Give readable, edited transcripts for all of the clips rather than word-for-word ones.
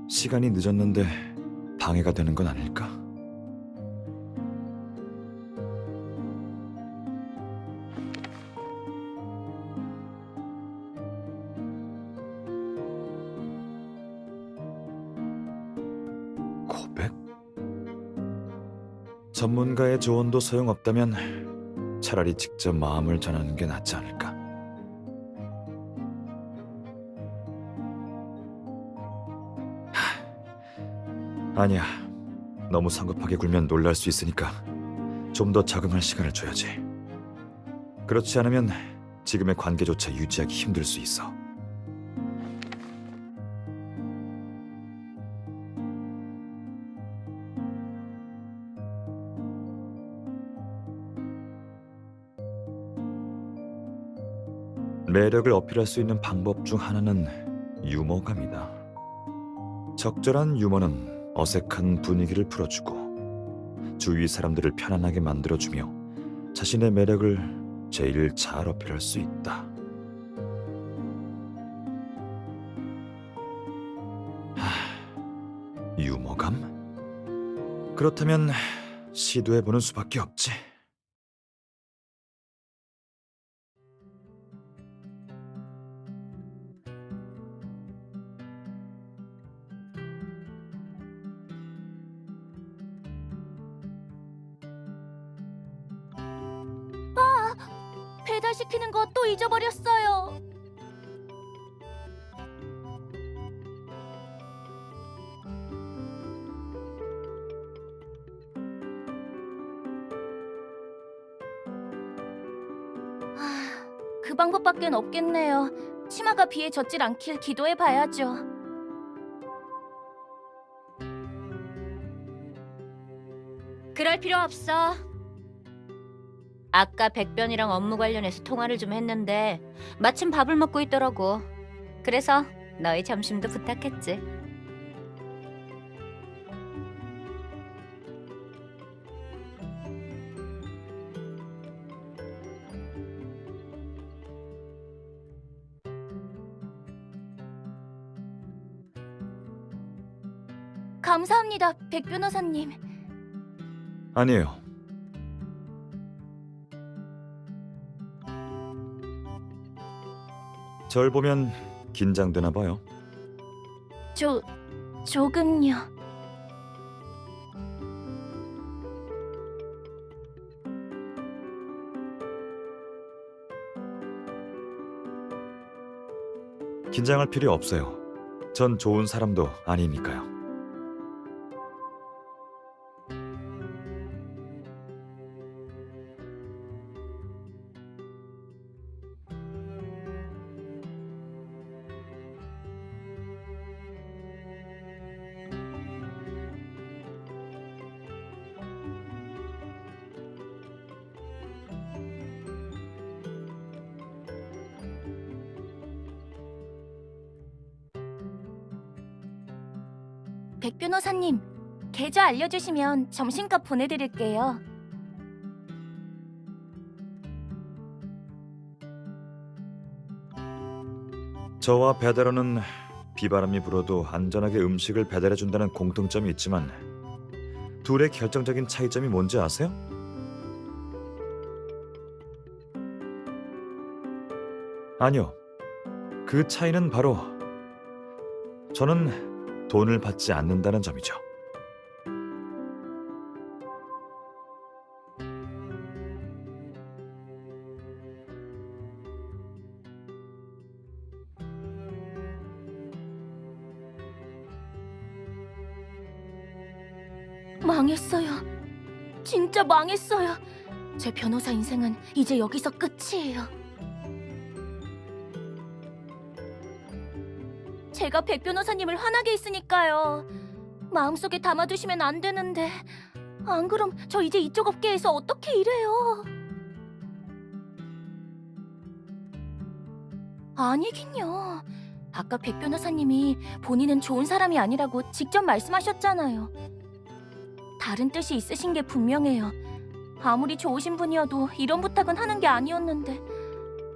시간이 늦었는데 방해가 되는 건 아닐까? 고백? 전문가의 조언도 소용없다면 차라리 직접 마음을 전하는 게 낫지 않을까? 아니야. 너무 성급하게 굴면 놀랄 수 있으니까 좀 더 적응할 시간을 줘야지. 그렇지 않으면 지금의 관계조차 유지하기 힘들 수 있어. 매력을 어필할 수 있는 방법 중 하나는 유머감이다. 적절한 유머는 어색한 분위기를 풀어주고 주위 사람들을 편안하게 만들어주며 자신의 매력을 제일 잘 어필할 수 있다. 유머감? 그렇다면 시도해보는 수밖에 없지. 배달시키는 거 또 잊어버렸어요. 그 방법밖엔 없겠네요. 치마가 비에 젖질 않길 기도해봐야죠. 그럴 필요 없어. 아까 백변이랑 업무 관련해서 통화를 좀 했는데 마침 밥을 먹고 있더라고. 그래서 너희 점심도 부탁했지. 감사합니다, 백 변호사님. 아니에요. 절 보면 긴장되나 봐요. 조금요. 긴장할 필요 없어요. 전 좋은 사람도 아니니까요. 백 변호사님, 계좌 알려주시면 점심값 보내드릴게요. 저와 배달원은 비바람이 불어도 안전하게 음식을 배달해준다는 공통점이 있지만 둘의 결정적인 차이점이 뭔지 아세요? 아니요. 그 차이는 바로 저는 돈을 받지 않는다는 점이죠. 망했어요. 진짜 망했어요. 제 변호사 인생은 이제 여기서 끝이에요. 제가 백 변호사님을 화나게 했으니까요. 마음속에 담아두시면 안 되는데. 안 그럼 저 이제 이쪽 업계에서 어떻게 일해요? 아니긴요. 아까 백 변호사님이 본인은 좋은 사람이 아니라고 직접 말씀하셨잖아요. 다른 뜻이 있으신 게 분명해요. 아무리 좋으신 분이어도 이런 부탁은 하는 게 아니었는데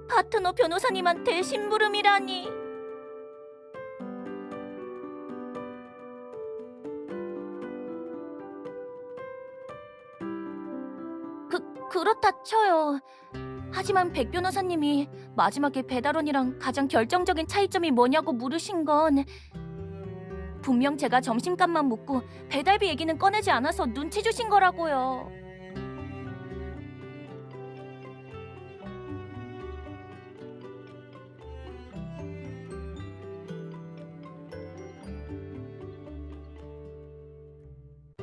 파트너 변호사님한테 심부름이라니. 그렇다 쳐요. 하지만 백 변호사님이 마지막에 배달원이랑 가장 결정적인 차이점이 뭐냐고 물으신 건 분명 제가 점심값만 묻고 배달비 얘기는 꺼내지 않아서 눈치 주신 거라고요.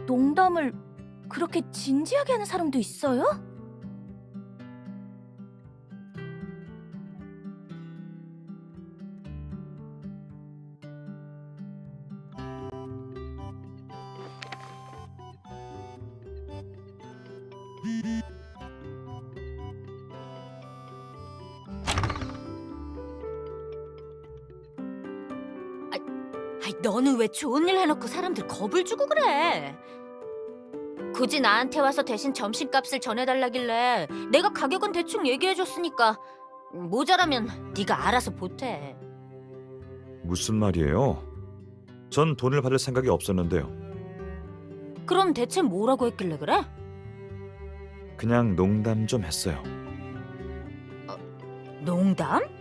농담을 그렇게 진지하게 하는 사람도 있어요? 너는 왜 좋은 일 해놓고 사람들 겁을 주고 그래? 굳이 나한테 와서 대신 점심값을 전해달라길래 내가 가격은 대충 얘기해줬으니까 모자라면 네가 알아서 보태. 무슨 말이에요? 전 돈을 받을 생각이 없었는데요. 그럼 대체 뭐라고 했길래 그래? 그냥 농담 좀 했어요. 농담?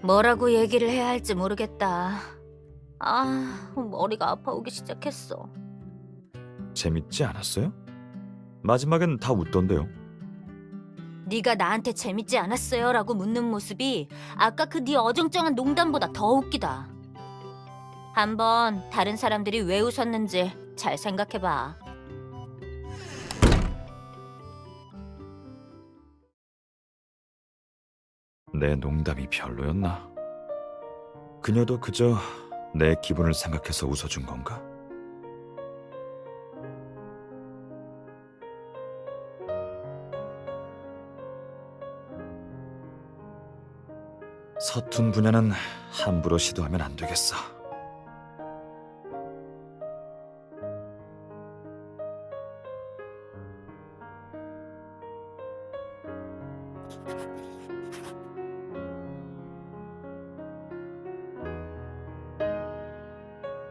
뭐라고 얘기를 해야 할지 모르겠다. 머리가 아파오기 시작했어. 재밌지 않았어요? 마지막엔 다 웃던데요. 네가 나한테 재밌지 않았어요? 라고 묻는 모습이 아까 그 네 어정쩡한 농담보다 더 웃기다. 한번 다른 사람들이 왜 웃었는지 잘 생각해봐. 내 농담이 별로였나? 그녀도 그저 내 기분을 생각해서 웃어준 건가? 서툰 분야는 함부로 시도하면 안 되겠어.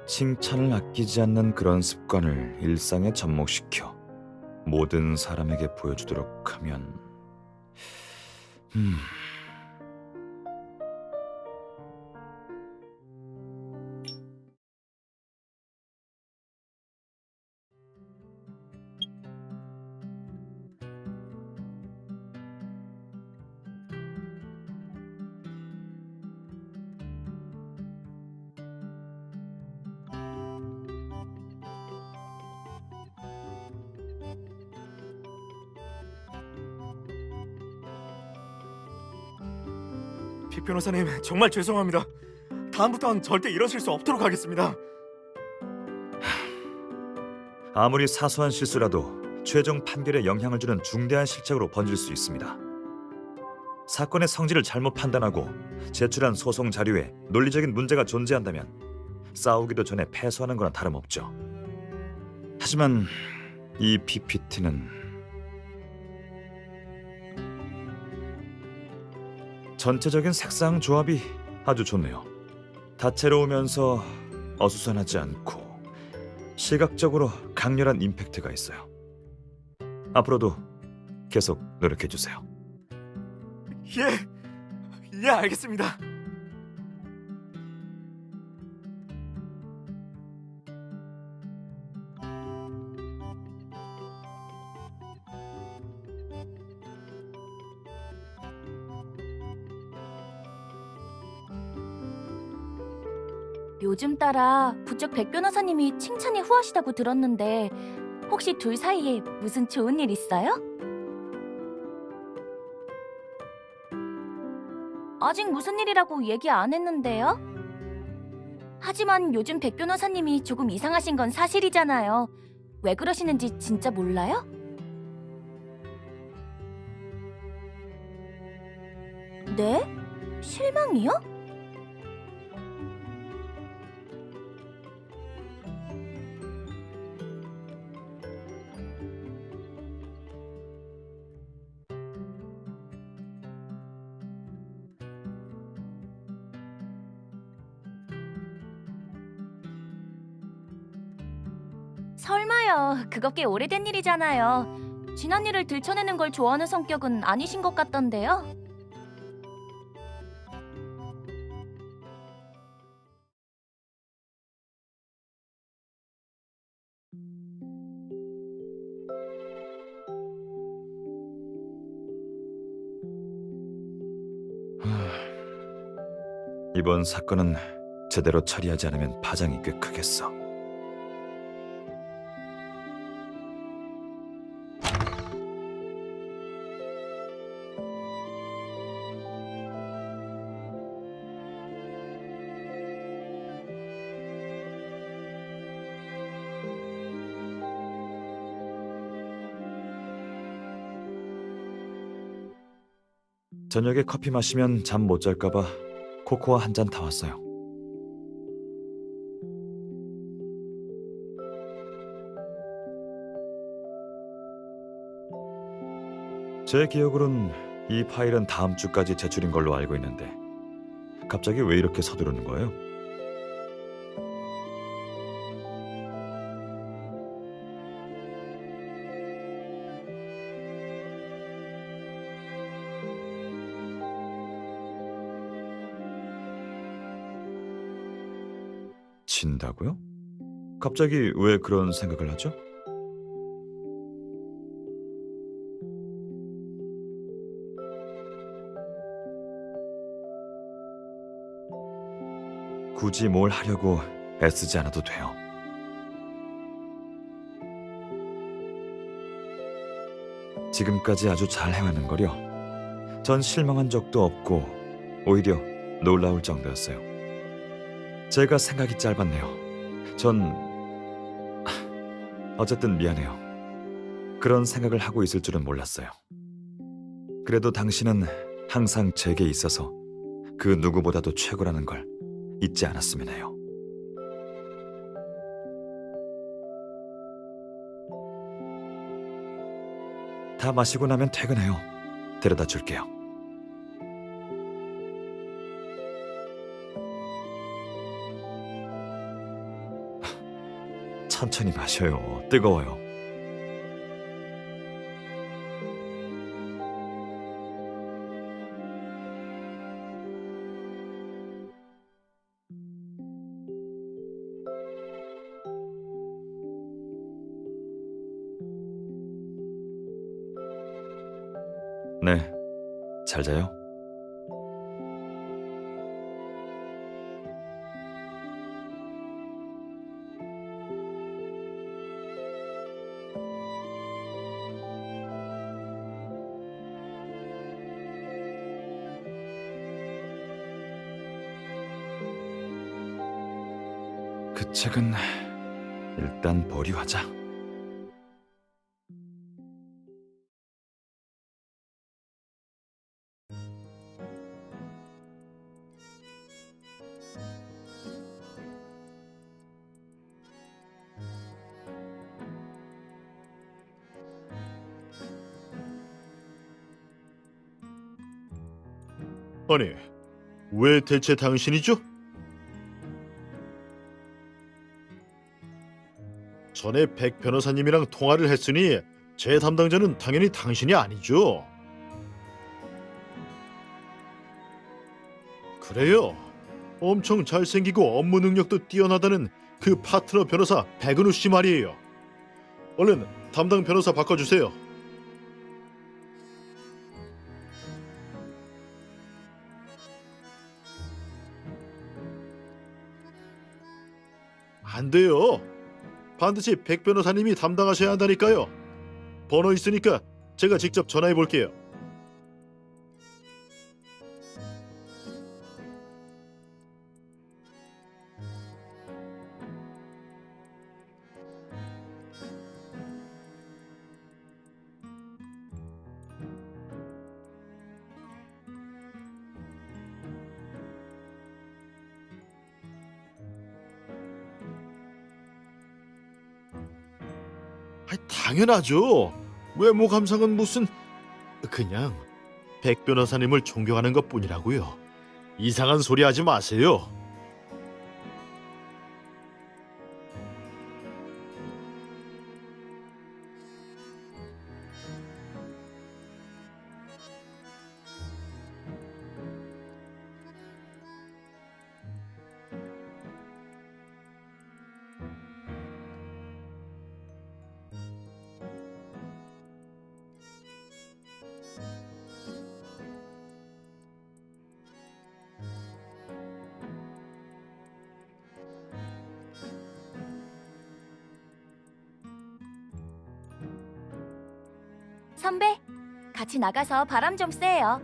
칭찬을 아끼지 않는 그런 습관을 일상에 접목시켜 모든 사람에게 보여주도록 하면 픽 변호사님, 정말 죄송합니다. 다음부턴 절대 이런 실수 없도록 하겠습니다. 아무리 사소한 실수라도 최종 판결에 영향을 주는 중대한 실책으로 번질 수 있습니다. 사건의 성질을 잘못 판단하고 제출한 소송 자료에 논리적인 문제가 존재한다면 싸우기도 전에 패소하는 거나 다름없죠. 하지만 이 PPT는 전체적인 색상 조합이 아주 좋네요. 다채로우면서 어수선하지 않고 시각적으로 강렬한 임팩트가 있어요. 앞으로도 계속 노력해주세요. 예, 알겠습니다. 요즘 따라 부쩍 백 변호사님이 칭찬이 후하시다고 들었는데 혹시 둘 사이에 무슨 좋은 일 있어요? 아직 무슨 일이라고 얘기 안 했는데요? 하지만 요즘 백 변호사님이 조금 이상하신 건 사실이잖아요. 왜 그러시는지 진짜 몰라요? 네? 실망이요? 설마요. 그거 꽤 오래된 일이잖아요. 지난 일을 들춰내는 걸 좋아하는 성격은 아니신 것 같던데요. 이번 사건은 제대로 처리하지 않으면 파장이 꽤 크겠어. 저녁에 커피 마시면 잠 못 잘까봐 코코아 한 잔 타왔어요. 제 기억으론 이 파일은 다음 주까지 제출인 걸로 알고 있는데 갑자기 왜 이렇게 서두르는 거예요? 진다고요? 갑자기 왜 그런 생각을 하죠? 굳이 뭘 하려고 애쓰지 않아도 돼요. 지금까지 아주 잘 해왔는 거려. 전 실망한 적도 없고 오히려 놀라울 정도였어요. 제가 생각이 짧았네요. 어쨌든 미안해요. 그런 생각을 하고 있을 줄은 몰랐어요. 그래도 당신은 항상 제게 있어서 그 누구보다도 최고라는 걸 잊지 않았으면 해요. 다 마시고 나면 퇴근해요. 데려다 줄게요. 천천히 마셔요. 뜨거워요. 네, 잘 자요. 그 책은 일단 보류하자. 아니, 왜 대체 당신이죠? 전에 백 변호사님이랑 통화를 했으니 제 담당자는 당연히 당신이 아니죠. 그래요. 엄청 잘생기고 업무 능력도 뛰어나다는 그 파트너 변호사 백은우 씨 말이에요. 얼른 담당 변호사 바꿔주세요. 안 돼요. 반드시 백 변호사님이 담당하셔야 한다니까요. 번호 있으니까 제가 직접 전화해 볼게요. 당연하죠. 외모 감상은 무슨 그냥 백 변호사님을 존경하는 것뿐이라고요. 이상한 소리 하지 마세요. 선배, 같이 나가서 바람 좀 쐬요.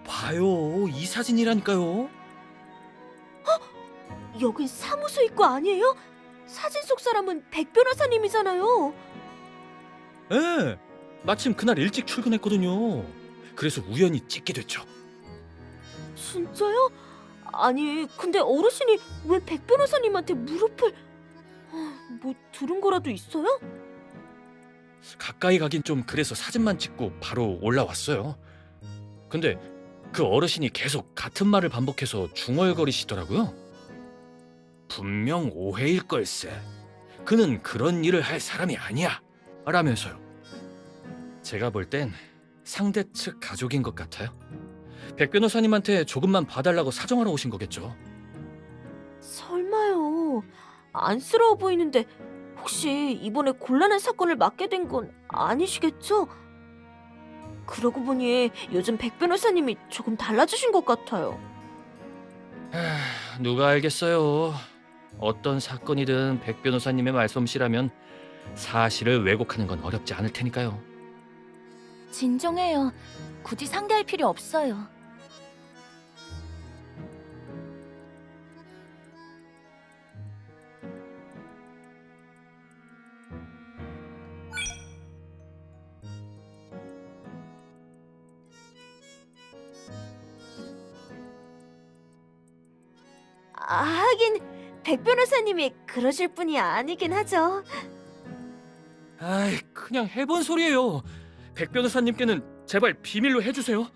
봐요, 이 사진이라니까요. 여긴 사무소 입구 아니에요? 사진 속 사람은 백 변호사님이잖아요. 예, 마침 그날 일찍 출근했거든요. 그래서 우연히 찍게 됐죠. 진짜요? 아니, 근데 어르신이 왜 백 변호사님한테 무릎을... 뭐 들은 거라도 있어요? 가까이 가긴 좀 그래서 사진만 찍고 바로 올라왔어요. 근데 그 어르신이 계속 같은 말을 반복해서 중얼거리시더라고요. 분명 오해일 걸세. 그는 그런 일을 할 사람이 아니야. 라면서요. 제가 볼 땐 상대 측 가족인 것 같아요. 백 변호사님한테 조금만 봐달라고 사정하러 오신 거겠죠. 설마요. 안쓰러워 보이는데 혹시 이번에 곤란한 사건을 맡게 된 건 아니시겠죠? 그러고 보니 요즘 백 변호사님이 조금 달라지신 것 같아요. 누가 알겠어요. 어떤 사건이든 백 변호사님의 말솜씨라면 사실을 왜곡하는 건 어렵지 않을 테니까요. 진정해요. 굳이 상대할 필요 없어요. 하긴 백 변호사님이 그러실 분이 아니긴 하죠. 아이, 그냥 해본 소리예요. 백 변호사님께는 제발 비밀로 해주세요.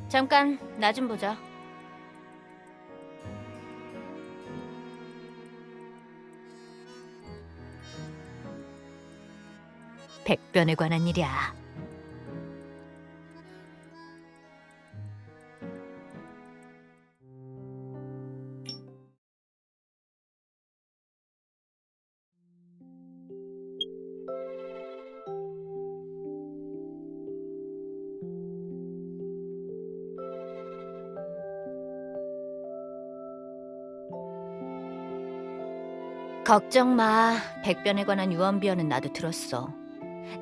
잠깐, 나 좀 보자. 백변에 관한 일이야. 걱정 마. 백변에 관한 유언비어는 나도 들었어.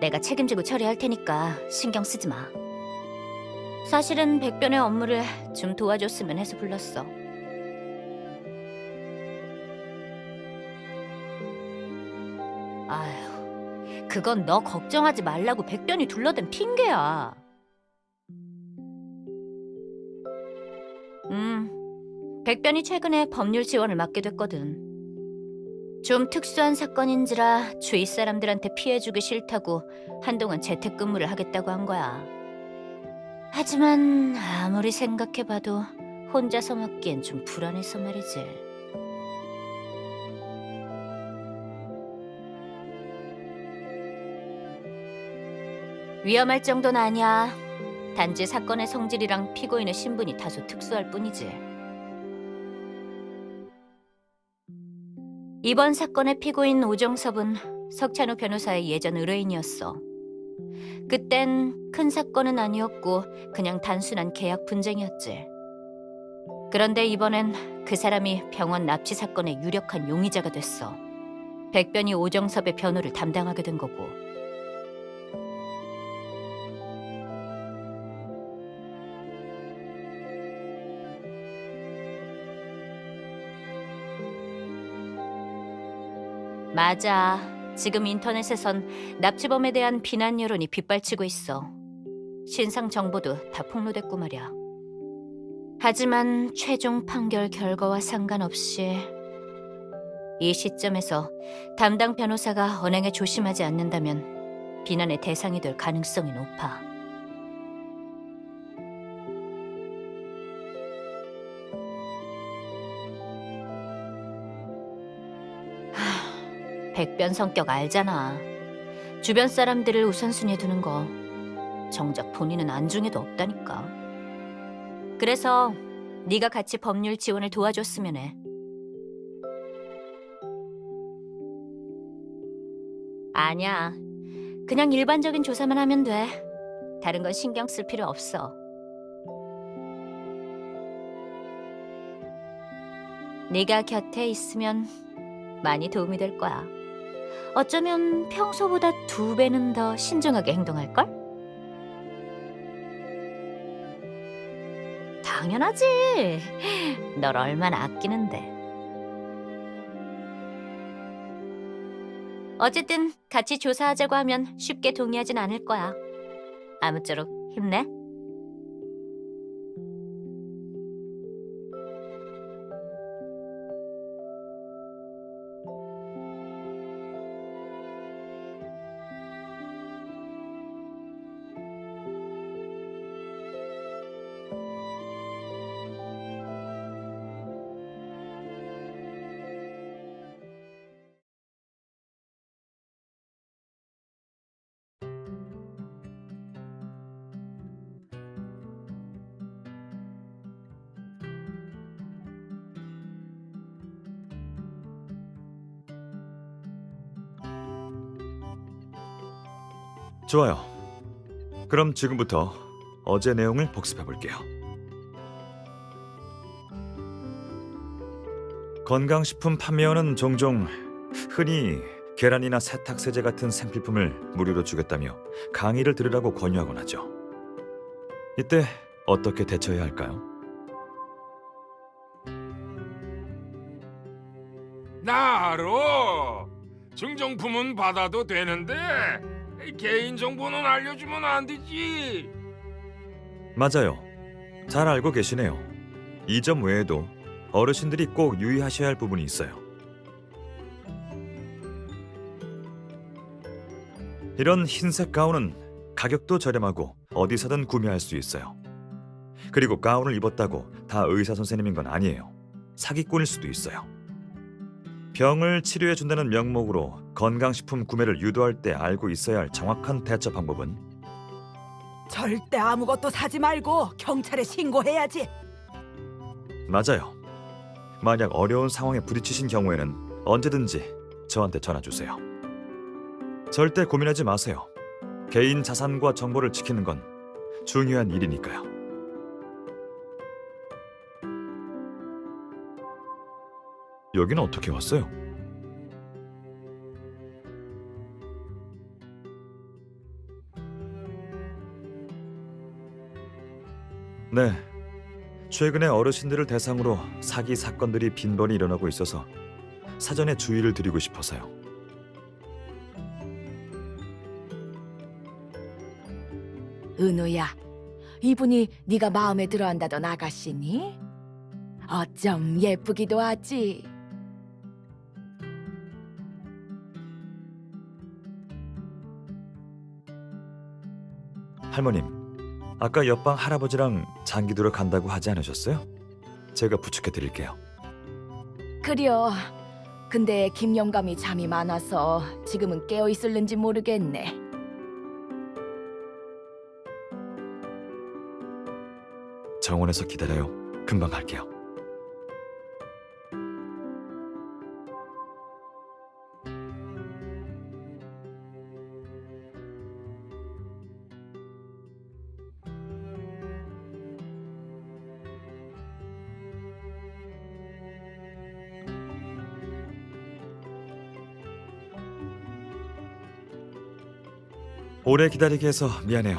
내가 책임지고 처리할 테니까 신경 쓰지 마. 사실은 백변의 업무를 좀 도와줬으면 해서 불렀어. 아휴, 그건 너 걱정하지 말라고 백변이 둘러댄 핑계야. 백변이 최근에 법률 지원을 맡게 됐거든. 좀 특수한 사건인지라 주위 사람들한테 피해주기 싫다고 한동안 재택근무를 하겠다고 한 거야. 하지만 아무리 생각해봐도 혼자서 맡기엔 좀 불안해서 말이지. 위험할 정도는 아니야. 단지 사건의 성질이랑 피고인의 신분이 다소 특수할 뿐이지. 이번 사건의 피고인 오정섭은 석찬호 변호사의 예전 의뢰인이었어. 그땐 큰 사건은 아니었고 그냥 단순한 계약 분쟁이었지. 그런데 이번엔 그 사람이 병원 납치 사건의 유력한 용의자가 됐어. 백변이 오정섭의 변호를 담당하게 된 거고. 맞아. 지금 인터넷에선 납치범에 대한 비난 여론이 빗발치고 있어. 신상 정보도 다 폭로됐고 말이야. 하지만 최종 판결 결과와 상관없이 이 시점에서 담당 변호사가 언행에 조심하지 않는다면 비난의 대상이 될 가능성이 높아. 백변 성격 알잖아. 주변 사람들을 우선순위에 두는 거 정작 본인은 안중에도 없다니까. 그래서 네가 같이 법률 지원을 도와줬으면 해. 아니야. 그냥 일반적인 조사만 하면 돼. 다른 건 신경 쓸 필요 없어. 네가 곁에 있으면 많이 도움이 될 거야. 어쩌면 평소보다 2배는 더 신중하게 행동할걸? 당연하지. 널 얼마나 아끼는데. 어쨌든 같이 조사하자고 하면 쉽게 동의하진 않을 거야. 아무쪼록 힘내. 좋아요. 그럼 지금부터 어제 내용을 복습해 볼게요. 건강식품 판매원은 종종 흔히 계란이나 세탁세제 같은 생필품을 무료로 주겠다며 강의를 들으라고 권유하곤 하죠. 이때 어떻게 대처해야 할까요? 나 알아. 증정품은 받아도 되는데 개인 정보는 알려주면 안 되지. 맞아요. 잘 알고 계시네요. 이 점 외에도 어르신들이 꼭 유의하셔야 할 부분이 있어요. 이런 흰색 가운은 가격도 저렴하고 어디서든 구매할 수 있어요. 그리고 가운을 입었다고 다 의사 선생님인 건 아니에요. 사기꾼일 수도 있어요. 병을 치료해 준다는 명목으로 건강식품 구매를 유도할 때 알고 있어야 할 정확한 대처 방법은 절대 아무것도 사지 말고 경찰에 신고해야지. 맞아요. 만약 어려운 상황에 부딪히신 경우에는 언제든지 저한테 전화 주세요. 절대 고민하지 마세요. 개인 자산과 정보를 지키는 건 중요한 일이니까요. 여기는 어떻게 왔어요? 네. 최근에 어르신들을 대상으로 사기 사건들이 빈번히 일어나고 있어서 사전에 주의를 드리고 싶어서요. 은우야, 이분이 네가 마음에 들어한다던 아가씨니? 어쩜 예쁘기도 하지. 할머님, 아까 옆방 할아버지랑 장기두러 간다고 하지 않으셨어요? 제가 부축해 드릴게요. 그려. 근데 김 영감이 잠이 많아서 지금은 깨어 있을는지 모르겠네. 정원에서 기다려요. 금방 갈게요. 오래 기다리게 해서 미안해요.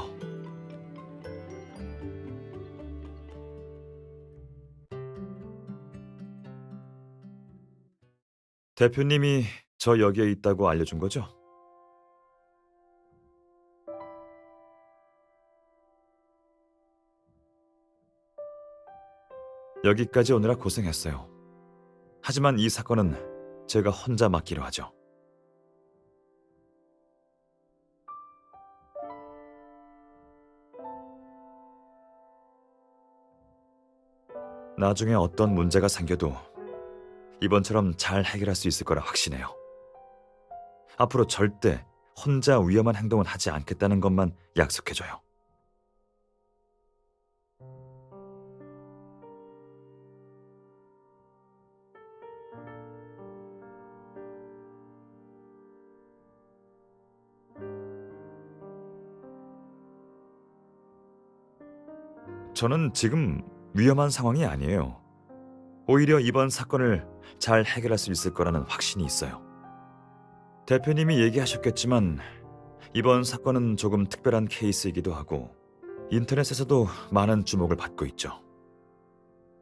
대표님이 저 여기에 있다고 알려준 거죠? 여기까지 오느라 고생했어요. 하지만 이 사건은 제가 혼자 맡기로 하죠. 나중에 어떤 문제가 생겨도 이번처럼 잘 해결할 수 있을 거라 확신해요. 앞으로 절대 혼자 위험한 행동은 하지 않겠다는 것만 약속해줘요. 저는 지금 위험한 상황이 아니에요. 오히려 이번 사건을 잘 해결할 수 있을 거라는 확신이 있어요. 대표님이 얘기하셨겠지만 이번 사건은 조금 특별한 케이스이기도 하고 인터넷에서도 많은 주목을 받고 있죠.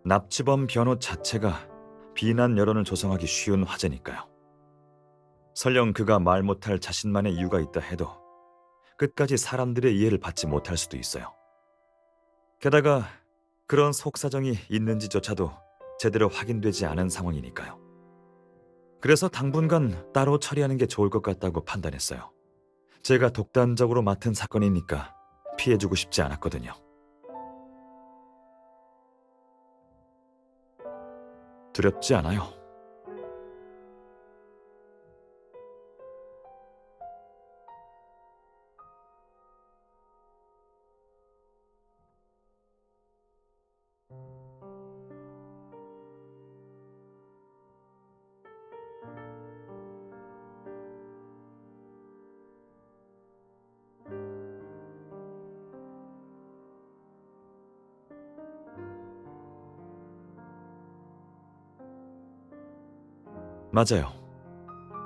납치범 변호 자체가 비난 여론을 조성하기 쉬운 화제니까요. 설령 그가 말 못할 자신만의 이유가 있다 해도 끝까지 사람들의 이해를 받지 못할 수도 있어요. 게다가 그런 속사정이 있는지조차도 제대로 확인되지 않은 상황이니까요. 그래서 당분간 따로 처리하는 게 좋을 것 같다고 판단했어요. 제가 독단적으로 맡은 사건이니까 피해주고 싶지 않았거든요. 두렵지 않아요. 맞아요.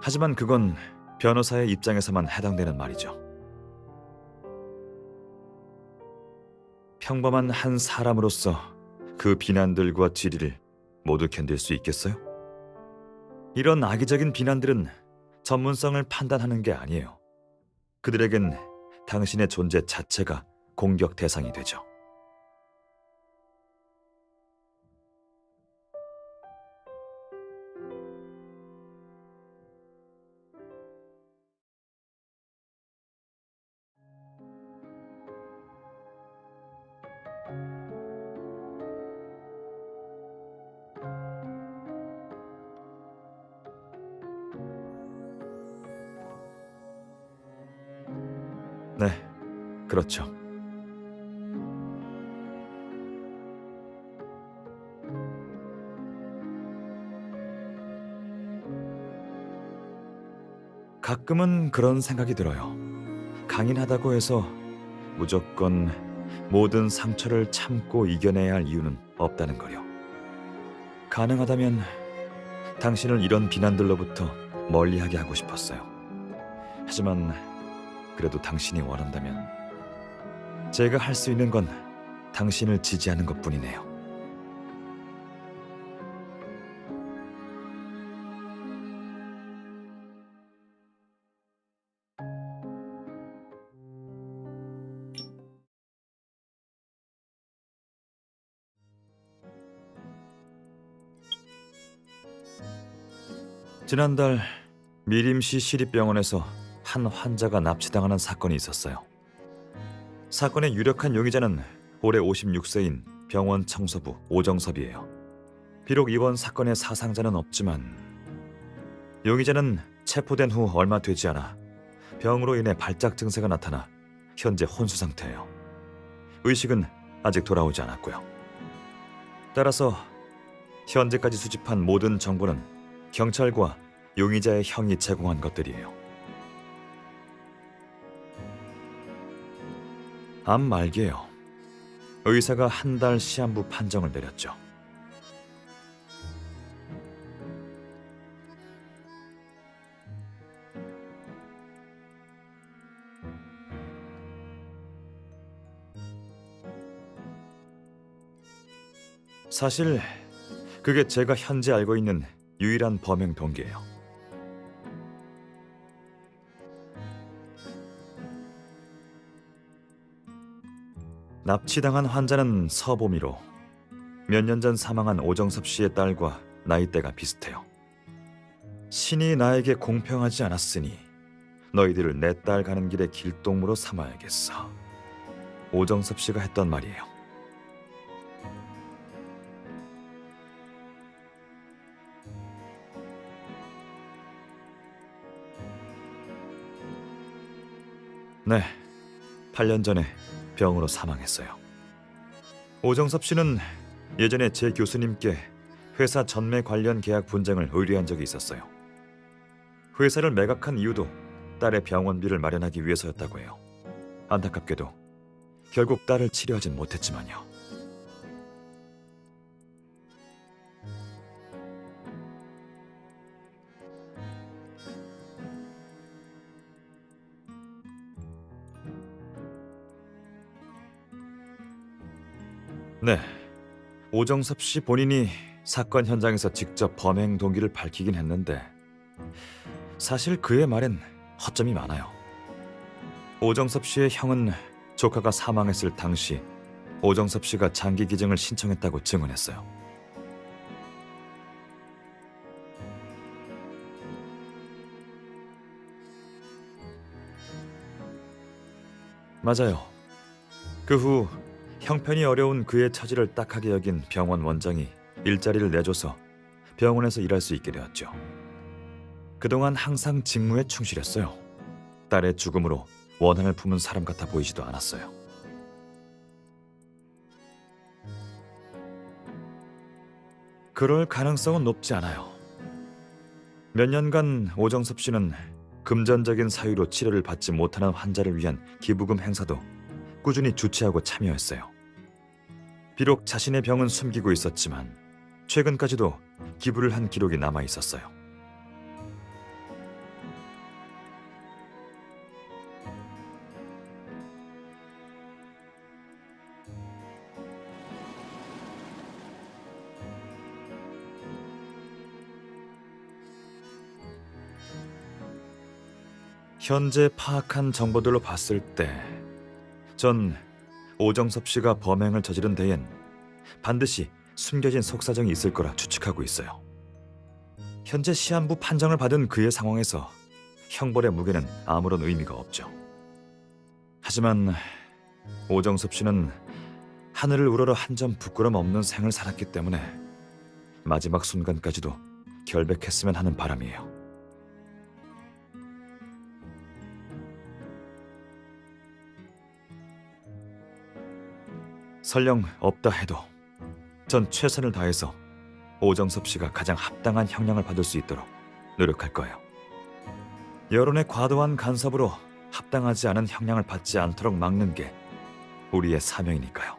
하지만 그건 변호사의 입장에서만 해당되는 말이죠. 평범한 한 사람으로서 그 비난들과 질의를 모두 견딜 수 있겠어요? 이런 악의적인 비난들은 전문성을 판단하는 게 아니에요. 그들에겐 당신의 존재 자체가 공격 대상이 되죠. 네, 그렇죠. 가끔은 그런 생각이 들어요. 강인하다고 해서 무조건 모든 상처를 참고 이겨내야 할 이유는 없다는 거요. 가능하다면 당신을 이런 비난들로부터 멀리하게 하고 싶었어요. 하지만 그래도 당신이 원한다면 제가 할 수 있는 건 당신을 지지하는 것뿐이네요. 지난달 미림시 시립병원에서 한 환자가 납치당하는 사건이 있었어요. 사건의 유력한 용의자는 올해 56세인 병원 청소부 오정섭이에요. 비록 이번 사건의 사상자는 없지만 용의자는 체포된 후 얼마 되지 않아 병으로 인해 발작 증세가 나타나 현재 혼수 상태예요. 의식은 아직 돌아오지 않았고요. 따라서 현재까지 수집한 모든 정보는 경찰과 용의자의 형이 제공한 것들이에요. 암 말기예요. 의사가 한 달 시한부 판정을 내렸죠. 사실 그게 제가 현재 알고 있는 유일한 범행 동기예요. 납치당한 환자는 서보미로 몇 년 전 사망한 오정섭 씨의 딸과 나이대가 비슷해요. 신이 나에게 공평하지 않았으니 너희들을 내 딸 가는 길의 길동무로 삼아야겠어. 오정섭 씨가 했던 말이에요. 네, 8년 전에 병으로 사망했어요. 오정섭 씨는 예전에 제 교수님께 회사 전매 관련 계약 분쟁을 의뢰한 적이 있었어요. 회사를 매각한 이유도 딸의 병원비를 마련하기 위해서였다고 해요. 안타깝게도 결국 딸을 치료하진 못했지만요. 네, 오정섭 씨 본인이 사건 현장에서 직접 범행 동기를 밝히긴 했는데 사실 그의 말엔 허점이 많아요. 오정섭 씨의 형은 조카가 사망했을 당시 오정섭 씨가 장기 기증을 신청했다고 증언했어요. 맞아요. 그 후 형편이 어려운 그의 처지를 딱하게 여긴 병원 원장이 일자리를 내줘서 병원에서 일할 수 있게 되었죠. 그동안 항상 직무에 충실했어요. 딸의 죽음으로 원한을 품은 사람 같아 보이지도 않았어요. 그럴 가능성은 높지 않아요. 몇 년간 오정섭 씨는 금전적인 사유로 치료를 받지 못하는 환자를 위한 기부금 행사도 꾸준히 주최하고 참여했어요. 비록 자신의 병은 숨기고 있었지만 최근까지도 기부를 한 기록이 남아 있었어요. 현재 파악한 정보들로 봤을 때 전 오정섭 씨가 범행을 저지른 데엔 반드시 숨겨진 속사정이 있을 거라 추측하고 있어요. 현재 시한부 판정을 받은 그의 상황에서 형벌의 무게는 아무런 의미가 없죠. 하지만 오정섭 씨는 하늘을 우러러 한 점 부끄럼 없는 생을 살았기 때문에 마지막 순간까지도 결백했으면 하는 바람이에요. 설령 없다 해도 전 최선을 다해서 오정섭 씨가 가장 합당한 형량을 받을 수 있도록 노력할 거예요. 여론의 과도한 간섭으로 합당하지 않은 형량을 받지 않도록 막는 게 우리의 사명이니까요.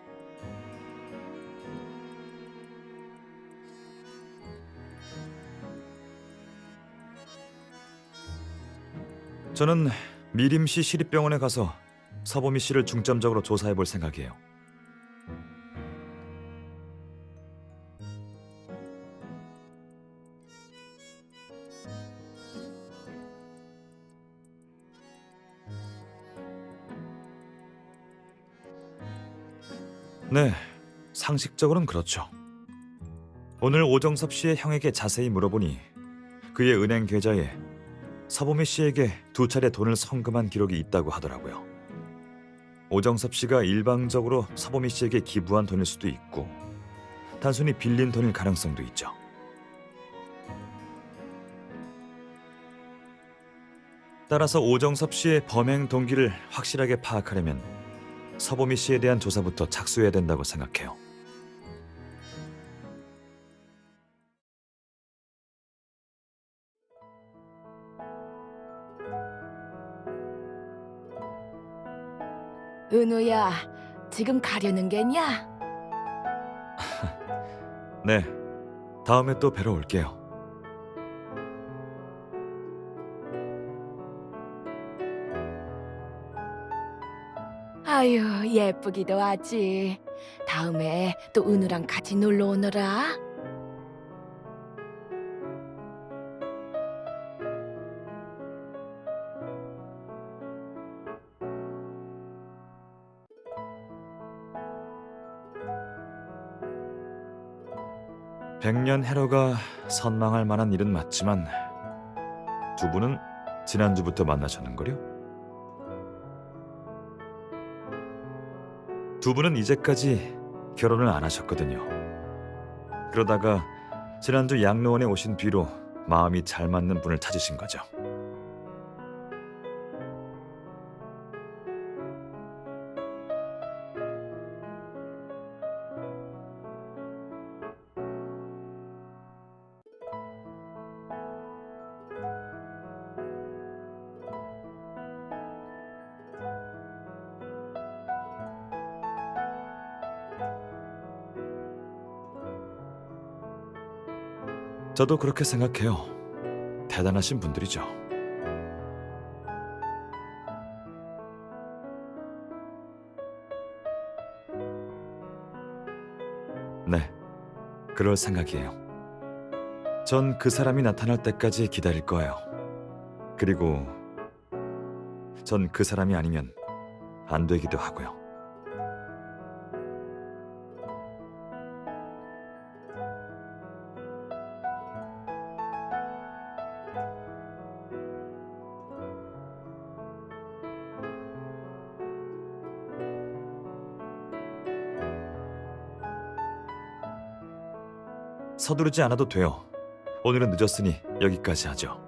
저는 미림시 시립병원에 가서 서보미 씨를 중점적으로 조사해 볼 생각이에요. 네, 상식적으로는 그렇죠. 오늘 오정섭 씨의 형에게 자세히 물어보니 그의 은행 계좌에 서보미 씨에게 2차례 돈을 성금한 기록이 있다고 하더라고요. 오정섭 씨가 일방적으로 서보미 씨에게 기부한 돈일 수도 있고 단순히 빌린 돈일 가능성도 있죠. 따라서 오정섭 씨의 범행 동기를 확실하게 파악하려면 서보미 씨에 대한 조사부터 착수해야 된다고 생각해요. 은우야, 지금 가려는 게냐? 네, 다음에 또 뵈러 올게요. 아유, 예쁘기도 하지. 다음에 또 은우랑 같이 놀러 오너라. 백년 해로가 선망할 만한 일은 맞지만 두 분은 지난주부터 만나셨는걸요? 두 분은 이제까지 결혼을 안 하셨거든요. 그러다가 지난주 양로원에 오신 뒤로 마음이 잘 맞는 분을 찾으신 거죠. 저도 그렇게 생각해요. 대단하신 분들이죠. 네, 그럴 생각이에요. 전 그 사람이 나타날 때까지 기다릴 거예요. 그리고 전 그 사람이 아니면 안 되기도 하고요. 서두르지 않아도 돼요. 오늘은 늦었으니 여기까지 하죠.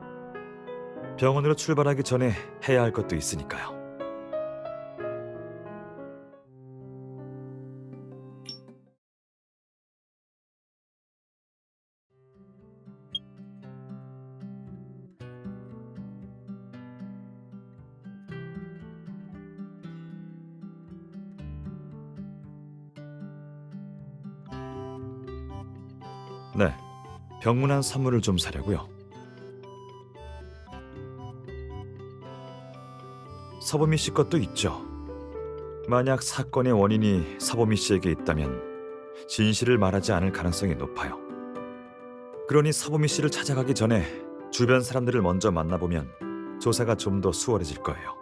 병원으로 출발하기 전에 해야 할 것도 있으니까요. 네, 병문안 선물을 좀 사려고요. 서보미 씨 것도 있죠. 만약 사건의 원인이 서보미 씨에게 있다면 진실을 말하지 않을 가능성이 높아요. 그러니 서보미 씨를 찾아가기 전에 주변 사람들을 먼저 만나보면 조사가 좀 더 수월해질 거예요.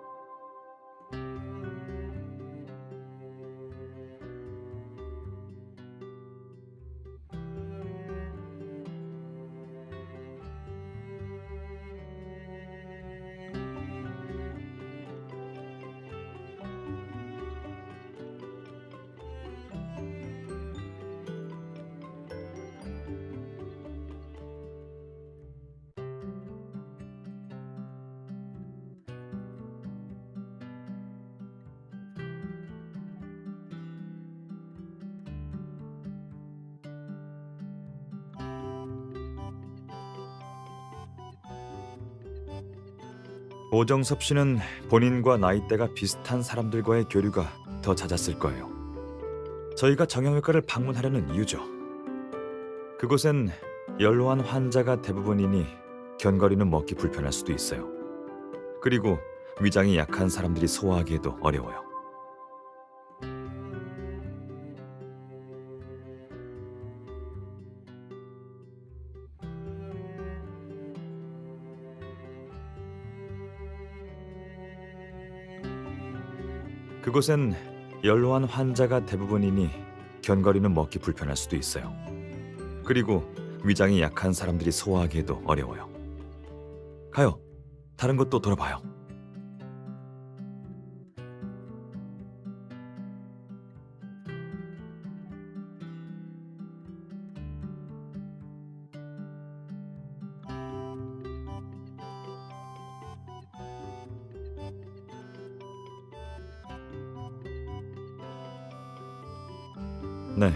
오정섭 씨는 본인과 나이대가 비슷한 사람들과의 교류가 더 잦았을 거예요. 저희가 정형외과를 방문하려는 이유죠. 그곳엔 연로한 환자가 대부분이니 견과류는 먹기 불편할 수도 있어요. 그리고 위장이 약한 사람들이 소화하기에도 어려워요. 그곳엔 연로한 환자가 대부분이니 견과류는 먹기 불편할 수도 있어요. 그리고 위장이 약한 사람들이 소화하기에도 어려워요. 가요. 다른 곳도 돌아봐요. 네,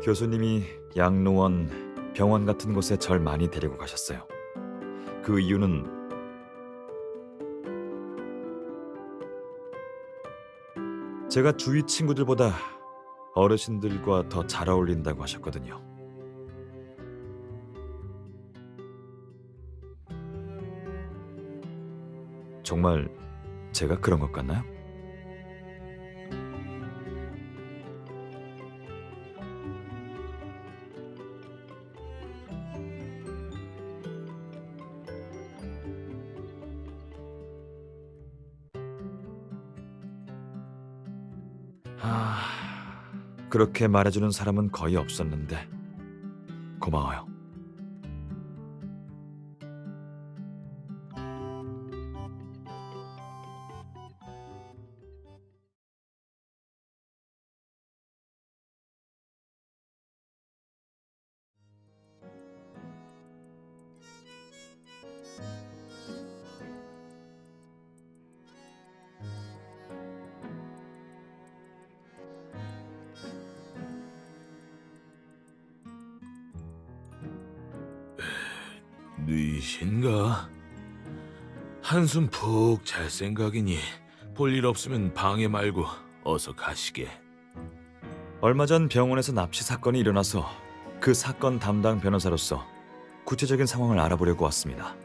교수님이 양로원, 병원 같은 곳에 절 많이 데리고 가셨어요. 그 이유는 제가 주위 친구들보다 어르신들과 더 잘 어울린다고 하셨거든요. 정말 제가 그런 것 같나요? 그렇게 말해주는 사람은 거의 없었는데 고마워요. 뉘신가? 한숨 푹 잘 생각이니 볼 일 없으면 방해 말고 어서 가시게. 얼마 전 병원에서 납치 사건이 일어나서 그 사건 담당 변호사로서 구체적인 상황을 알아보려고 왔습니다.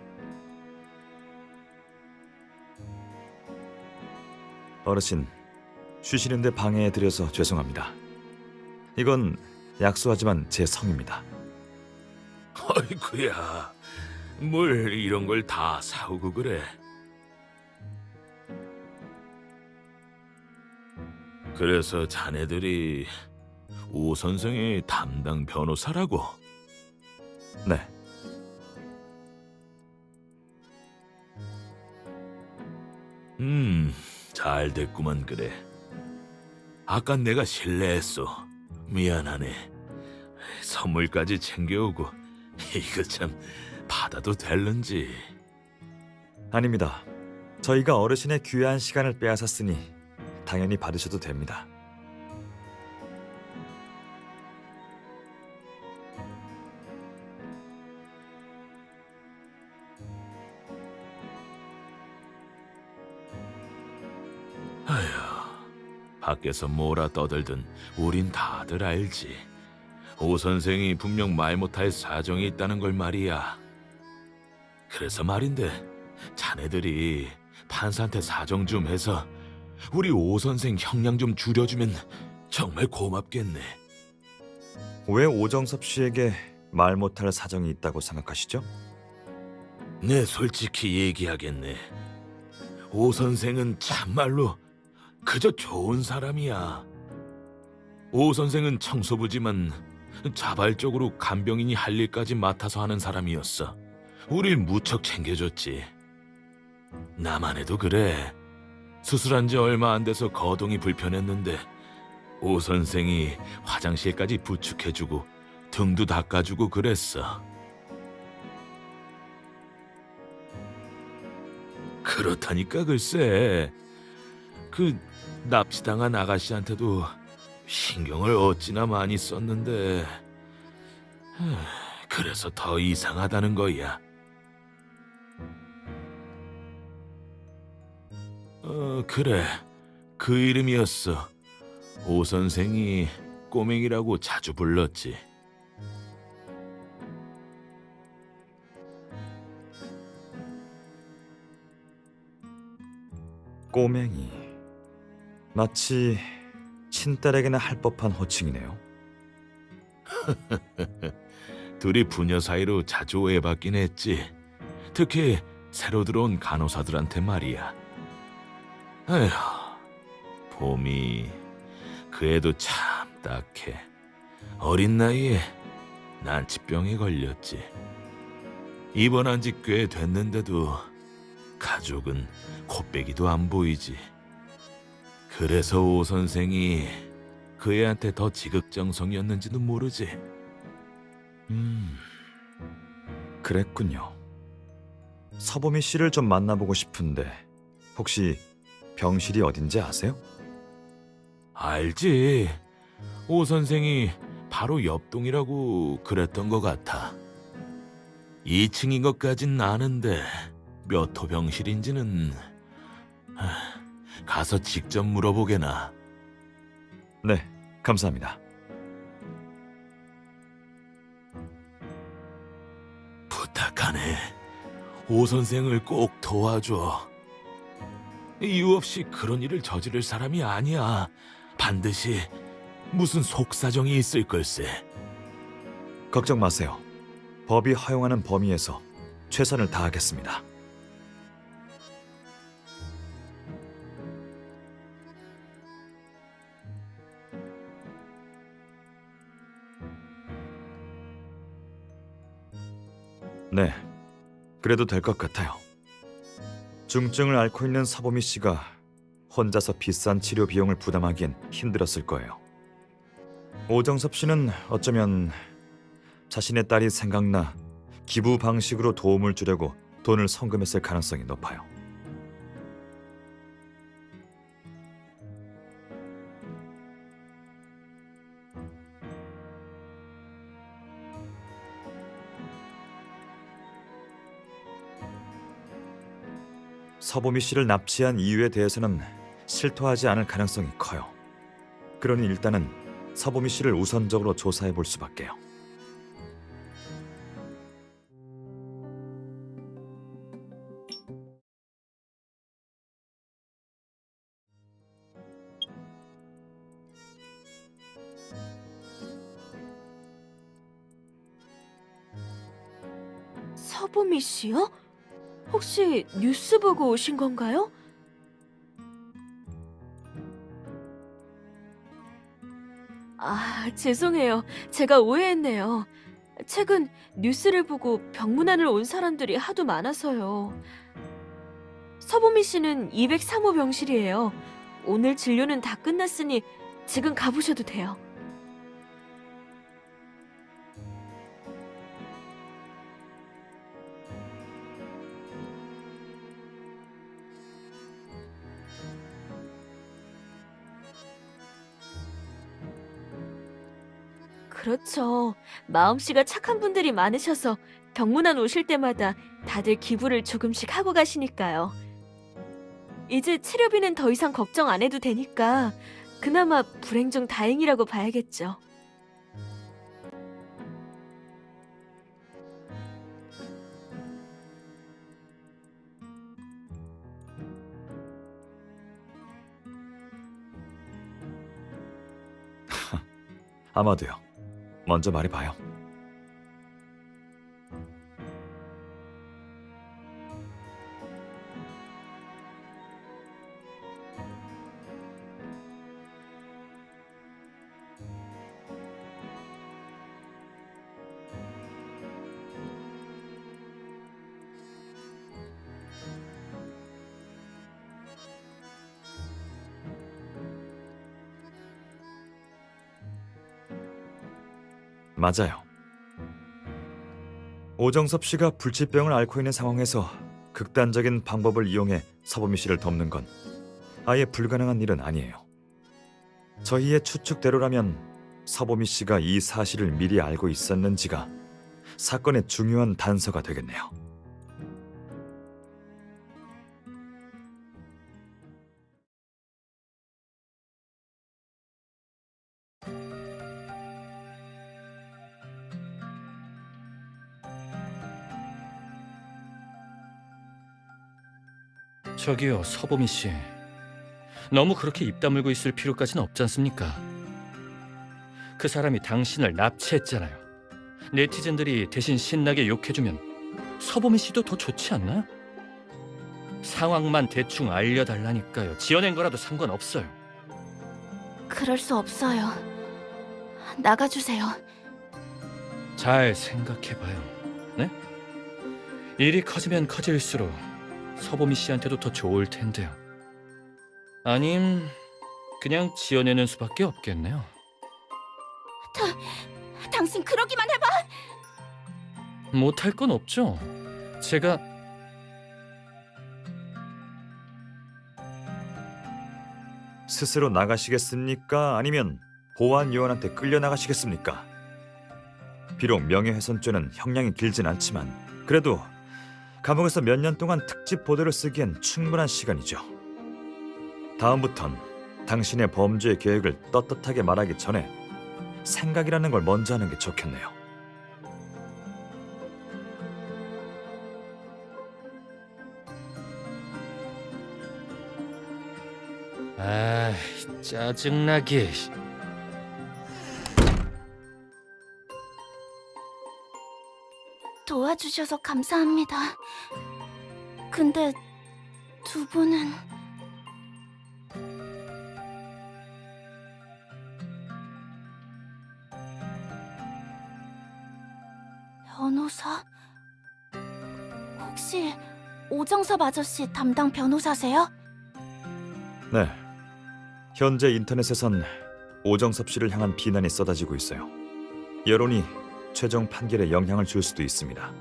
어르신, 쉬시는데 방해해드려서 죄송합니다. 이건 약소하지만 제 성입니다. 어이구야, 뭘 이런 걸 다 사오고 그래. 그래서 자네들이 오 선생의 담당 변호사라고? 네, 잘 됐구만 그래. 아까 내가 실례했어. 미안하네. 선물까지 챙겨오고 이거 참 받아도 될는지. 아닙니다. 저희가 어르신의 귀한 시간을 빼앗았으니 당연히 받으셔도 됩니다. 밖에서 뭐라 떠들든 우린 다들 알지. 오 선생이 분명 말 못할 사정이 있다는 걸 말이야. 그래서 말인데 자네들이 판사한테 사정 좀 해서 우리 오 선생 형량 좀 줄여주면 정말 고맙겠네. 왜 오정섭 씨에게 말 못할 사정이 있다고 생각하시죠? 네, 솔직히 얘기하겠네. 오 선생은 참말로 그저 좋은 사람이야. 오 선생은 청소부지만 자발적으로 간병인이 할 일까지 맡아서 하는 사람이었어. 우릴 무척 챙겨줬지. 나만 해도 그래. 수술한 지 얼마 안 돼서 거동이 불편했는데 오 선생이 화장실까지 부축해주고 등도 닦아주고 그랬어. 그렇다니까 글쎄. 그 납치당한 아가씨한테도 신경을 어찌나 많이 썼는데 그래서 더 이상하다는 거야. 그래. 그 이름이었어. 오 선생이 꼬맹이라고 자주 불렀지. 꼬맹이. 마치 친딸에게나 할 법한 호칭이네요. 둘이 부녀 사이로 자주 오해받긴 했지. 특히 새로 들어온 간호사들한테 말이야. 에휴, 봄이 그 애도 참 딱해. 어린 나이에 난치병에 걸렸지. 입원한 지 꽤 됐는데도 가족은 코빼기도 안 보이지. 그래서 오 선생이 그 애한테 더 지극정성이었는지도 모르지. 그랬군요. 서보미 씨를 좀 만나보고 싶은데 혹시 병실이 어딘지 아세요? 알지. 오 선생이 바로 옆 동이라고 그랬던 것 같아. 2층인 것까진 아는데 몇 호 병실인지는 가서 직접 물어보게나. 네, 감사합니다. 부탁하네. 오 선생을 꼭 도와줘. 이유 없이 그런 일을 저지를 사람이 아니야. 반드시 무슨 속사정이 있을 걸세. 걱정 마세요. 법이 허용하는 범위에서 최선을 다하겠습니다. 네, 그래도 될 것 같아요. 중증을 앓고 있는 서보미 씨가 혼자서 비싼 치료 비용을 부담하기엔 힘들었을 거예요. 오정섭 씨는 어쩌면 자신의 딸이 생각나 기부 방식으로 도움을 주려고 돈을 성금했을 가능성이 높아요. 서보미 씨를 납치한 이유에 대해서는 실토하지 않을 가능성이 커요. 그러니 일단은 서보미 씨를 우선적으로 조사해 볼 수밖에요. 서보미 씨요? 혹시 뉴스 보고 오신 건가요? 아, 죄송해요. 제가 오해했네요. 최근 뉴스를 보고 병문안을 온 사람들이 하도 많아서요. 서보미 씨는 203호 병실이에요. 오늘 진료는 다 끝났으니 지금 가보셔도 돼요. 그렇죠. 마음씨가 착한 분들이 많으셔서 병문안 오실 때마다 다들 기부를 조금씩 하고 가시니까요. 이제 치료비는 더 이상 걱정 안 해도 되니까 그나마 불행 중 다행이라고 봐야겠죠. 아마도요. 먼저 말해봐요. 맞아요. 오정섭 씨가 불치병을 앓고 있는 상황에서 극단적인 방법을 이용해 서보미 씨를 덮는 건 아예 불가능한 일은 아니에요. 저희의 추측대로라면 서보미 씨가 이 사실을 미리 알고 있었는지가 사건의 중요한 단서가 되겠네요. 저기요, 서보미 씨. 너무 그렇게 입 다물고 있을 필요까지는 없지 않습니까? 그 사람이 당신을 납치했잖아요. 네티즌들이 대신 신나게 욕해주면 서보미 씨도 더 좋지 않나요? 상황만 대충 알려달라니까요. 지어낸 거라도 상관없어요. 그럴 수 없어요. 나가주세요. 잘 생각해봐요. 네? 일이 커지면 커질수록 서보미 씨한테도 더 좋을 텐데요. 아님 그냥 지어내는 수밖에 없겠네요. 당신 그러기만 해봐. 못할 건 없죠. 제가 스스로 나가시겠습니까? 아니면 보안 요원한테 끌려 나가시겠습니까? 비록 명예훼손죄는 형량이 길진 않지만 그래도 감옥에서 몇 년 동안 특집 보도를 쓰기엔 충분한 시간이죠. 다음부턴 당신의 범죄 계획을 떳떳하게 말하기 전에 생각이라는 걸 먼저 하는 게 좋겠네요. 아, 짜증나게. 도와주셔서 감사합니다. 근데 두 분은 변호사? 혹시 오정섭 아저씨 담당 변호사세요? 네. 현재 인터넷에선 오정섭 씨를 향한 비난이 쏟아지고 있어요. 여론이 최종 판결에 영향을 줄 수도 있습니다.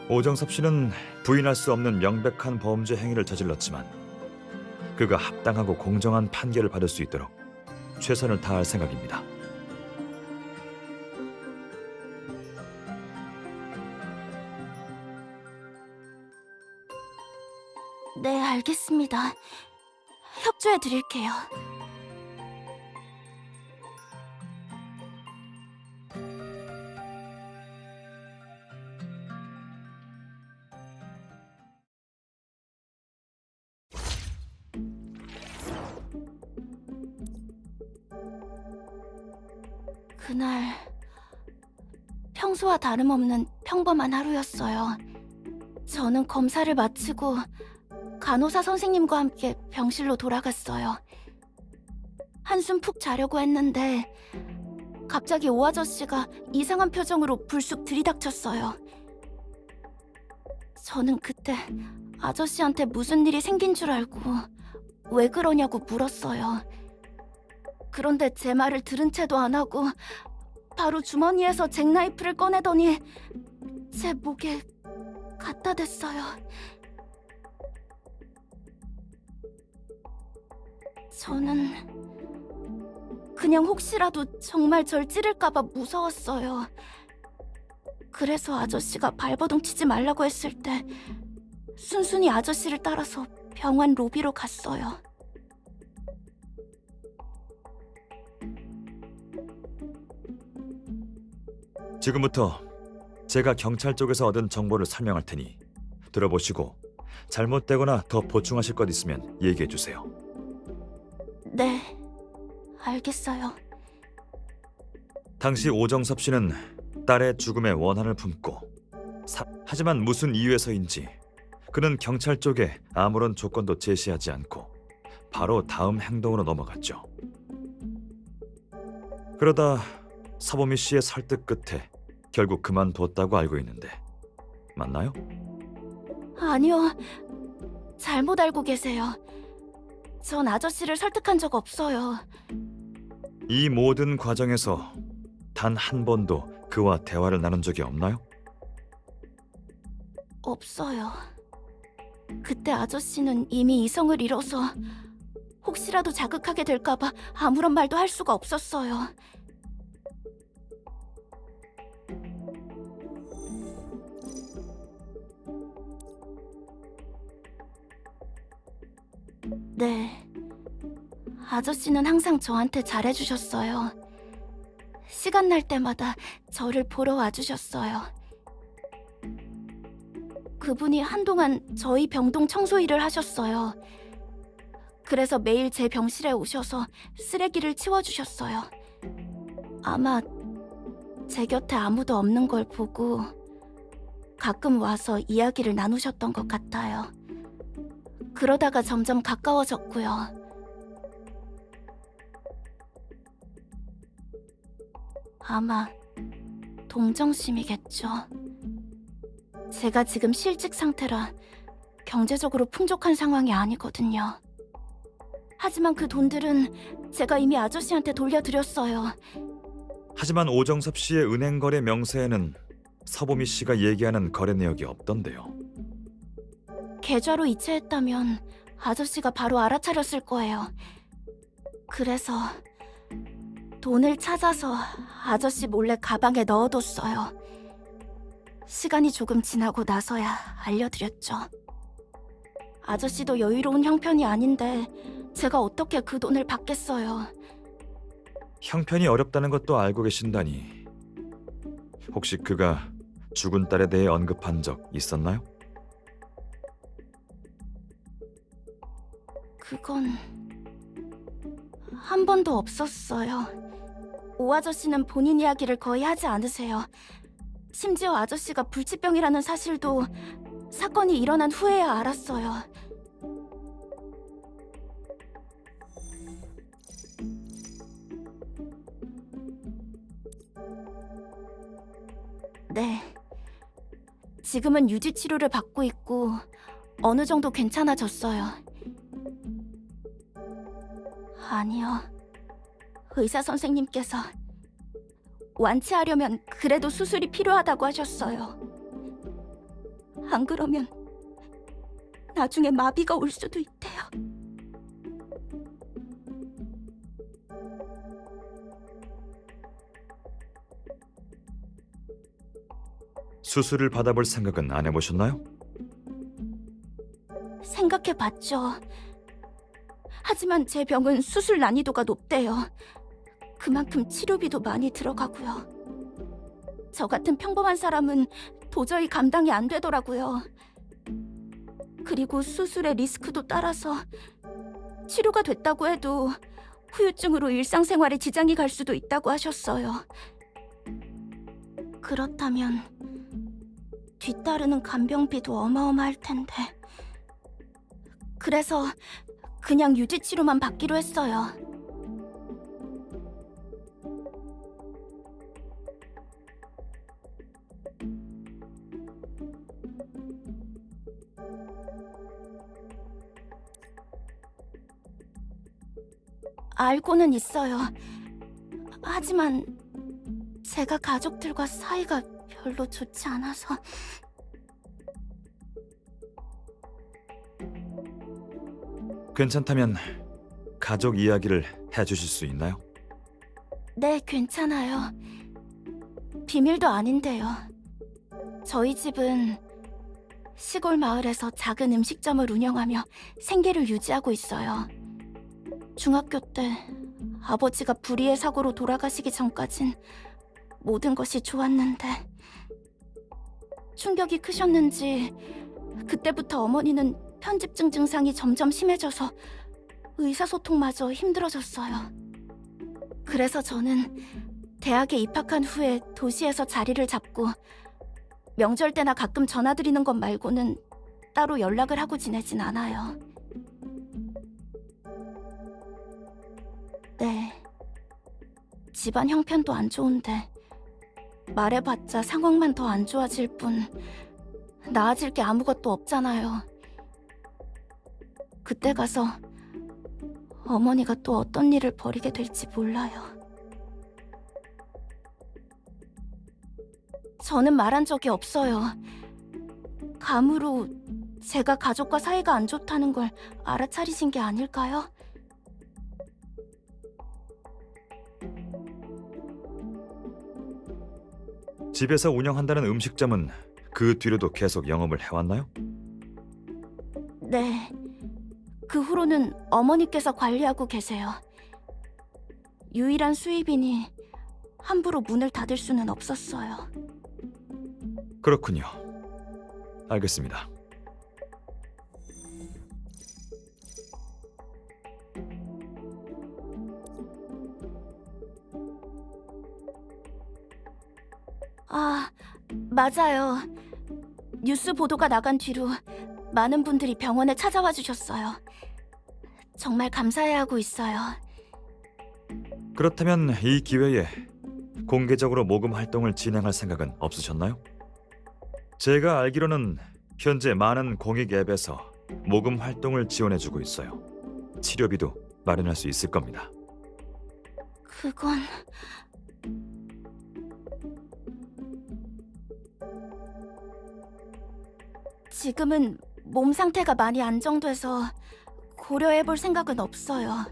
오정섭 씨는 부인할 수 없는 명백한 범죄 행위를 저질렀지만 그가 합당하고 공정한 판결을 받을 수 있도록 최선을 다할 생각입니다. 네, 알겠습니다. 협조해 드릴게요. 그날 평소와 다름없는 평범한 하루였어요. 저는 검사를 마치고 간호사 선생님과 함께 병실로 돌아갔어요. 한숨 푹 자려고 했는데 갑자기 오 아저씨가 이상한 표정으로 불쑥 들이닥쳤어요. 저는 그때 아저씨한테 무슨 일이 생긴 줄 알고 왜 그러냐고 물었어요. 그런데 제 말을 들은 채도 안 하고 바로 주머니에서 잭나이프를 꺼내더니 제 목에 갖다 댔어요. 저는 그냥 혹시라도 정말 절 찌를까봐 무서웠어요. 그래서 아저씨가 발버둥 치지 말라고 했을 때 순순히 아저씨를 따라서 병원 로비로 갔어요. 지금부터 제가 경찰 쪽에서 얻은 정보를 설명할 테니 들어보시고 잘못되거나 더 보충하실 것 있으면 얘기해 주세요. 네, 알겠어요. 당시 오정섭 씨는 딸의 죽음에 원한을 품고 하지만 무슨 이유에서인지 그는 경찰 쪽에 아무런 조건도 제시하지 않고 바로 다음 행동으로 넘어갔죠. 그러다 서보미 씨의 설득 끝에 결국 그만뒀다고 알고 있는데 맞나요? 아니요, 잘못 알고 계세요. 전 아저씨를 설득한 적 없어요. 이 모든 과정에서 단 한 번도 그와 대화를 나눈 적이 없나요? 없어요. 그때 아저씨는 이미 이성을 잃어서 혹시라도 자극하게 될까봐 아무런 말도 할 수가 없었어요. 네. 아저씨는 항상 저한테 잘해주셨어요. 시간 날 때마다 저를 보러 와주셨어요. 그분이 한동안 저희 병동 청소 일을 하셨어요. 그래서 매일 제 병실에 오셔서 쓰레기를 치워주셨어요. 아마 제 곁에 아무도 없는 걸 보고 가끔 와서 이야기를 나누셨던 것 같아요. 그러다가 점점 가까워졌고요. 아마 동정심이겠죠. 제가 지금 실직 상태라 경제적으로 풍족한 상황이 아니거든요. 하지만 그 돈들은 제가 이미 아저씨한테 돌려드렸어요. 하지만 오정섭 씨의 은행 거래 명세에는 서보미 씨가 얘기하는 거래 내역이 없던데요. 계좌로 이체했다면 아저씨가 바로 알아차렸을 거예요. 그래서 돈을 찾아서 아저씨 몰래 가방에 넣어뒀어요. 시간이 조금 지나고 나서야 알려드렸죠. 아저씨도 여유로운 형편이 아닌데 제가 어떻게 그 돈을 받겠어요. 형편이 어렵다는 것도 알고 계신다니 혹시 그가 죽은 딸에 대해 언급한 적 있었나요? 그건 한 번도 없었어요. 오 아저씨는 본인 이야기를 거의 하지 않으세요. 심지어 아저씨가 불치병이라는 사실도 사건이 일어난 후에야 알았어요. 네. 지금은 유지 치료를 받고 있고 어느 정도 괜찮아졌어요. 아니요. 의사 선생님께서 완치하려면 그래도 수술이 필요하다고 하셨어요. 안 그러면 나중에 마비가 올 수도 있대요. 수술을 받아볼 생각은 안 해보셨나요? 생각해봤죠. 하지만 제 병은 수술 난이도가 높대요. 그만큼 치료비도 많이 들어가고요. 저 같은 평범한 사람은 도저히 감당이 안 되더라고요. 그리고 수술의 리스크도 따라서 치료가 됐다고 해도 후유증으로 일상생활에 지장이 갈 수도 있다고 하셨어요. 그렇다면 뒤따르는 간병비도 어마어마할 텐데. 그래서 그냥 유지치료만 받기로 했어요. 알고는 있어요. 하지만 제가 가족들과 사이가 별로 좋지 않아서. 괜찮다면 가족 이야기를 해주실 수 있나요? 네, 괜찮아요. 비밀도 아닌데요. 저희 집은 시골 마을에서 작은 음식점을 운영하며 생계를 유지하고 있어요. 중학교 때 아버지가 불의의 사고로 돌아가시기 전까진 모든 것이 좋았는데 충격이 크셨는지 그때부터 어머니는 편집증 증상이 점점 심해져서 의사소통마저 힘들어졌어요. 그래서 저는 대학에 입학한 후에 도시에서 자리를 잡고 명절 때나 가끔 전화드리는 것 말고는 따로 연락을 하고 지내진 않아요. 네. 집안 형편도 안 좋은데 말해봤자 상황만 더 안 좋아질 뿐 나아질 게 아무것도 없잖아요. 그때 가서 어머니가 또 어떤 일을 벌이게 될지 몰라요. 저는 말한 적이 없어요. 감으로 제가 가족과 사이가 안 좋다는 걸 알아차리신 게 아닐까요? 집에서 운영한다는 음식점은 그 뒤로도 계속 영업을 해왔나요? 네. 그 후로는 어머니께서 관리하고 계세요. 유일한 수입이니 함부로 문을 닫을 수는 없었어요. 그렇군요. 알겠습니다. 아, 맞아요. 뉴스 보도가 나간 뒤로 많은 분들이 병원에 찾아와 주셨어요. 정말 감사해하고 있어요. 그렇다면 이 기회에 공개적으로 모금 활동을 진행할 생각은 없으셨나요? 제가 알기로는 현재 많은 공익 앱에서 모금 활동을 지원해주고 있어요. 치료비도 마련할 수 있을 겁니다. 그건... 지금은 몸 상태가 많이 안정돼서 고려해볼 생각은 없어요.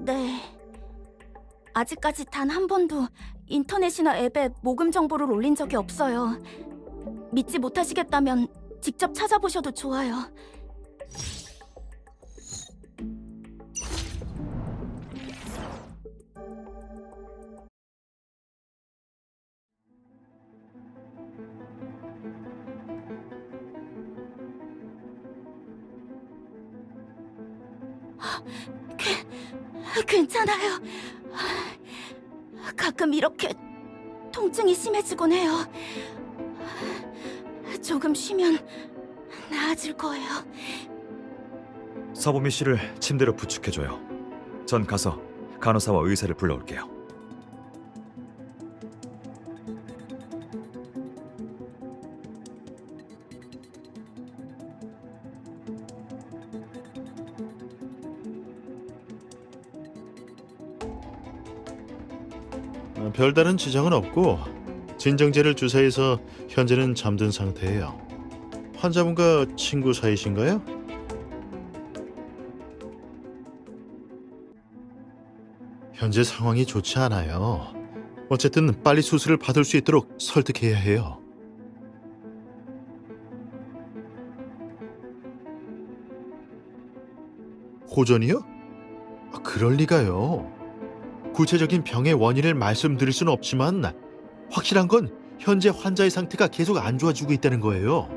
네. 아직까지 단 한 번도 인터넷이나 앱에 모금 정보를 올린 적이 없어요. 믿지 못하시겠다면 직접 찾아보셔도 좋아요. 괜찮아요. 가끔 이렇게 통증이 심해지곤 해요. 조금 쉬면 나아질 거예요. 서보미 씨를 침대로 부축해줘요. 전 가서 간호사와 의사를 불러올게요. 별다른 지장은 없고 진정제를 주사해서 현재는 잠든 상태예요. 환자분과 친구 사이신가요? 현재 상황이 좋지 않아요. 어쨌든 빨리 수술을 받을 수 있도록 설득해야 해요. 호전이요? 그럴 리가요. 구체적인 병의 원인을 말씀드릴 수는 없지만 확실한 건 현재 환자의 상태가 계속 안 좋아지고 있다는 거예요.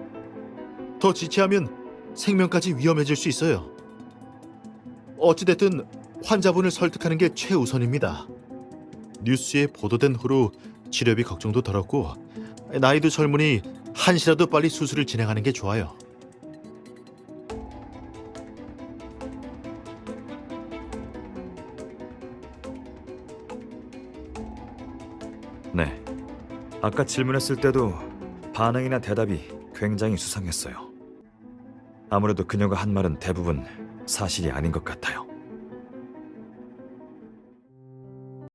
더 지체하면 생명까지 위험해질 수 있어요. 어찌됐든 환자분을 설득하는 게 최우선입니다. 뉴스에 보도된 후로 치료비 걱정도 덜었고 나이도 젊으니 한시라도 빨리 수술을 진행하는 게 좋아요. 네. 아까 질문했을 때도 반응이나 대답이 굉장히 수상했어요. 아무래도 그녀가 한 말은 대부분 사실이 아닌 것 같아요.